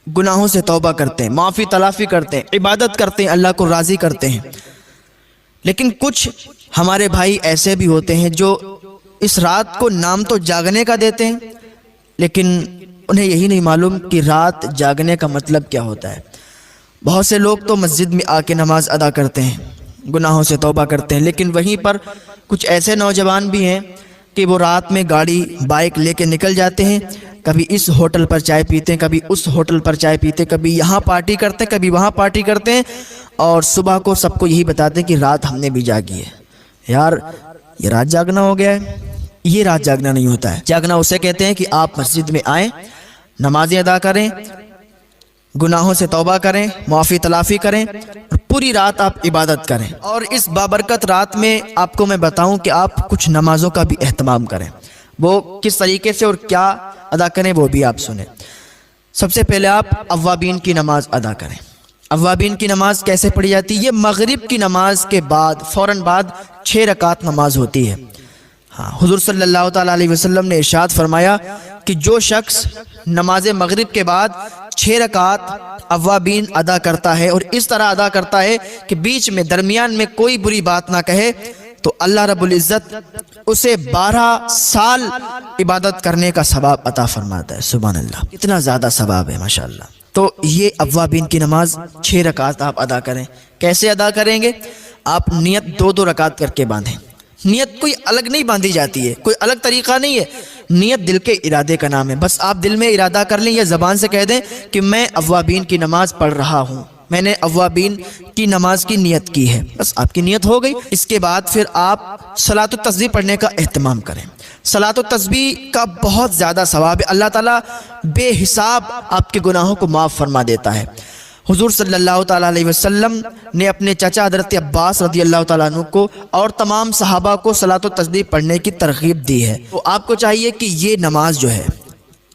گناہوں سے توبہ کرتے ہیں، معافی تلافی کرتے ہیں، عبادت کرتے ہیں، اللہ کو راضی کرتے ہیں۔ لیکن کچھ ہمارے بھائی ایسے بھی ہوتے ہیں جو اس رات کو نام تو جاگنے کا دیتے ہیں، لیکن انہیں یہی نہیں معلوم کہ رات جاگنے کا مطلب کیا ہوتا ہے۔ بہت سے لوگ تو مسجد میں آ کے نماز ادا کرتے ہیں، گناہوں سے توبہ کرتے ہیں، لیکن وہیں پر کچھ ایسے نوجوان بھی ہیں کہ وہ رات میں گاڑی بائک لے کے نکل جاتے ہیں، کبھی اس ہوٹل پر چائے پیتے ہیں، کبھی اس ہوٹل پر چائے پیتے ہیں، کبھی یہاں پارٹی کرتے ہیں، کبھی وہاں پارٹی کرتے ہیں، اور صبح کو سب کو یہی بتاتے ہیں کہ رات ہم نے بھی جاگی ہے۔ یار یہ رات جاگنا ہو گیا ہے؟ یہ رات جاگنا نہیں ہوتا ہے۔ جاگنا اسے کہتے ہیں کہ آپ مسجد میں آئیں، نمازیں ادا کریں، گناہوں سے توبہ کریں، معافی تلافی کریں، اور پوری رات آپ عبادت کریں۔ اور اس بابرکت رات میں آپ کو میں بتاؤں کہ آپ کچھ نمازوں کا بھی اہتمام کریں۔ وہ کس طریقے سے اور کیا ادا کریں وہ بھی آپ سنیں۔ سب سے پہلے آپ اوابین کی نماز ادا کریں۔ اوابین کی نماز کیسے پڑھی جاتی ہے؟ یہ مغرب کی نماز کے بعد فوراً بعد 6 رکعت نماز ہوتی ہے۔ حضور صلی اللہ تعالیٰ علیہ وسلم نے ارشاد فرمایا کہ جو شخص نماز مغرب کے بعد 6 رکعت اوابین ادا کرتا ہے اور اس طرح ادا کرتا ہے کہ بیچ میں درمیان میں کوئی بری بات نہ کہے، تو اللہ رب العزت اسے 12 سال عبادت کرنے کا ثواب عطا فرماتا ہے۔ سبحان اللہ، اتنا زیادہ ثواب ہے ماشاءاللہ۔ تو یہ اوابین کی نماز 6 رکعت آپ ادا کریں۔ کیسے ادا کریں گے؟ آپ نیت 2 رکعت کر کے باندھیں۔ نیت کوئی الگ نہیں باندھی جاتی ہے، کوئی الگ طریقہ نہیں ہے، نیت دل کے ارادے کا نام ہے۔ بس آپ دل میں ارادہ کر لیں یا زبان سے کہہ دیں کہ میں اوابین کی نماز پڑھ رہا ہوں، میں نے اوابین کی نماز کی نیت کی ہے، بس آپ کی نیت ہو گئی۔ اس کے بعد پھر آپ صلاۃ التسبیح پڑھنے کا اہتمام کریں۔ صلاۃ التسبیح کا بہت زیادہ ثواب ہے، اللہ تعالیٰ بے حساب آپ کے گناہوں کو معاف فرما دیتا ہے۔ حضور صلی اللہ تعالیٰ علیہ وسلم نے اپنے چچا حضرت عباس رضی اللہ تعالیٰ عنہ کو اور تمام صحابہ کو صلاۃ التسبیح پڑھنے کی ترغیب دی ہے۔ تو آپ کو چاہیے کہ یہ نماز جو ہے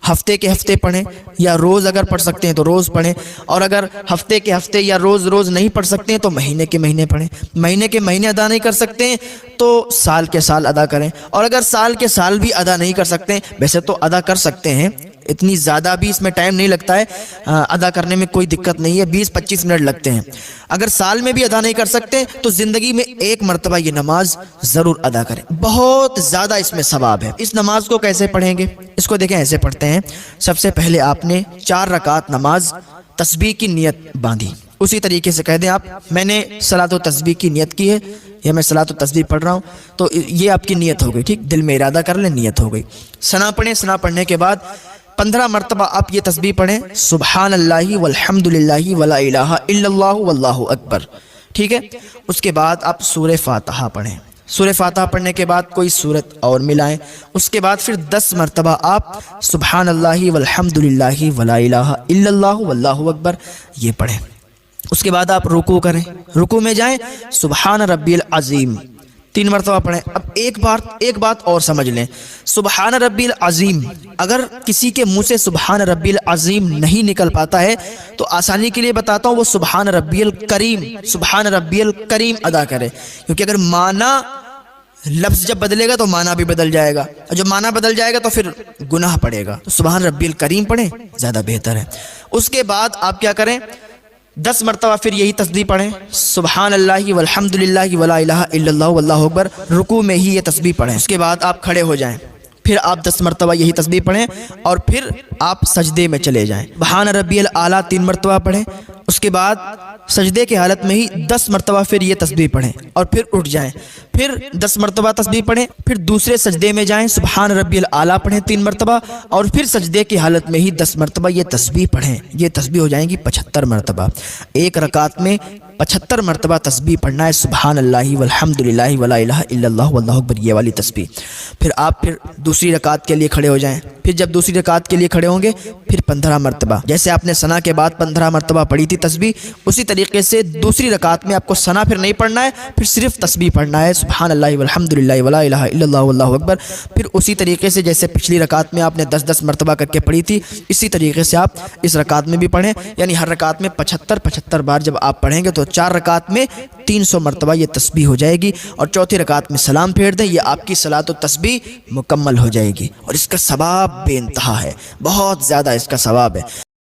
ہفتے کے ہفتے پڑھیں، یا روز اگر پڑھ سکتے ہیں تو روز پڑھیں، اور اگر ہفتے کے ہفتے یا روز روز نہیں پڑھ سکتے ہیں تو مہینے کے مہینے پڑھیں۔ مہینے کے مہینے ادا نہیں کر سکتے ہیں تو سال کے سال ادا کریں، اور اگر سال کے سال بھی ادا نہیں کر سکتے ہیں، ویسے تو ادا کر سکتے ہیں، اتنی زیادہ بھی اس میں ٹائم نہیں لگتا ہے، ادا کرنے میں کوئی دقت نہیں ہے، 20-25 منٹ لگتے ہیں۔ اگر سال میں بھی ادا نہیں کر سکتے تو زندگی میں 1 مرتبہ یہ نماز ضرور ادا کریں، بہت زیادہ اس میں ثواب ہے۔ اس نماز کو کیسے پڑھیں گے؟ اس کو دیکھیں، ایسے پڑھتے ہیں۔ سب سے پہلے آپ نے 4 رکعت نماز تسبیح کی نیت باندھی، اسی طریقے سے کہہ دیں آپ میں نے صلاۃ التسبیح کی نیت کی ہے، یا میں صلاۃ التسبیح پڑھ رہا ہوں، تو یہ آپ کی نیت ہو گئی، ٹھیک، دل میں ارادہ کر لیں، نیت ہو گئی۔ ثنا پڑھیں، ثنا پڑھنے کے بعد 15 مرتبہ آپ یہ تسبیح پڑھیں، سبحان اللہ والحمد للہ ولا الہ الا اللہ واللہ اکبر، ٹھیک ہے۔ اس کے بعد آپ سورہ فاتحہ پڑھیں۔ سورہ فاتحہ پڑھنے کے بعد کوئی سورت اور ملائیں۔ اس کے بعد پھر 10 مرتبہ آپ سبحان اللہ والحمد للہ ولا الہ الا اللہ واللہ اکبر یہ پڑھیں۔ اس کے بعد آپ رکوع کریں، رکوع میں جائیں، سبحان ربی العظیم 3 مرتبہ پڑھیں۔ اب ایک بات اور سمجھ لیں، سبحان ربی العظیم، اگر کسی کے منہ سے سبحان ربی العظیم نہیں نکل پاتا ہے تو آسانی کے لیے بتاتا ہوں، وہ سبحان ربی الکریم، سبحان ربی الکریم ادا کرے، کیونکہ اگر معنی لفظ جب بدلے گا تو معنی بھی بدل جائے گا، اور جب معنی بدل جائے گا تو پھر گناہ پڑے گا، تو سبحان ربی الکریم پڑھیں، زیادہ بہتر ہے۔ اس کے بعد آپ کیا کریں، 10 مرتبہ پھر یہی تسبیح پڑھیں، سبحان اللہ والحمد للہ ولا الہ الا اللہ واللہ اکبر، رکوع میں ہی یہ تسبیح پڑھیں۔ اس کے بعد آپ کھڑے ہو جائیں، پھر آپ 10 مرتبہ یہی تسبیح پڑھیں، اور پھر آپ سجدے میں چلے جائیں، سبحان ربی الاعلیٰ 3 مرتبہ پڑھیں۔ اس کے بعد سجدے کی حالت میں ہی 10 مرتبہ پھر یہ تسبیح پڑھیں، اور پھر اٹھ جائیں، پھر 10 مرتبہ تسبیح پڑھیں، پھر دوسرے سجدے میں جائیں، سبحان ربی الاعلیٰ پڑھیں 3 مرتبہ، اور پھر سجدے کی حالت میں ہی 10 مرتبہ یہ تسبیح پڑھیں۔ یہ تسبیح ہو جائیں گی 75 مرتبہ۔ ایک رکعت میں 75 مرتبہ تسبیح پڑھنا ہے، سبحان اللہ والحمد للہ ولا الہ الا اللہ واللہ اکبر، یہ والی تسبیح۔ پھر آپ دوسری رکعت کے لیے کھڑے ہو جائیں، پھر جب دوسری رکعت کے لیے کھڑے ہوں گے پھر 15 مرتبہ، جیسے آپ نے ثنا کے بعد 15 مرتبہ پڑھی تھی تسبیح، اسی طریقے سے دوسری رکعت میں آپ کو ثنا پھر نہیں پڑھنا ہے، پھر صرف تسبیح پڑھنا ہے، سبحان اللہ والحمد للہ ولا الہ الا اللہ واللہ اکبر۔ پھر اسی طریقے سے جیسے پچھلی رکعت میں آپ نے 10-10 مرتبہ کر کے پڑھی تھی، اسی طریقے سے آپ اس رکعت میں بھی پڑھیں، یعنی ہر رکعت میں 75 بار جب آپ پڑھیں گے تو 4 رکعت میں 300 مرتبہ یہ تسبیح ہو جائے گی، اور چوتھی رکعت میں سلام پھیر دیں، یہ آپ کی صلاۃ التسبیح مکمل ہو جائے گی، اور اس کا ثواب بے انتہا ہے، بہت زیادہ اس کا ثواب ہے۔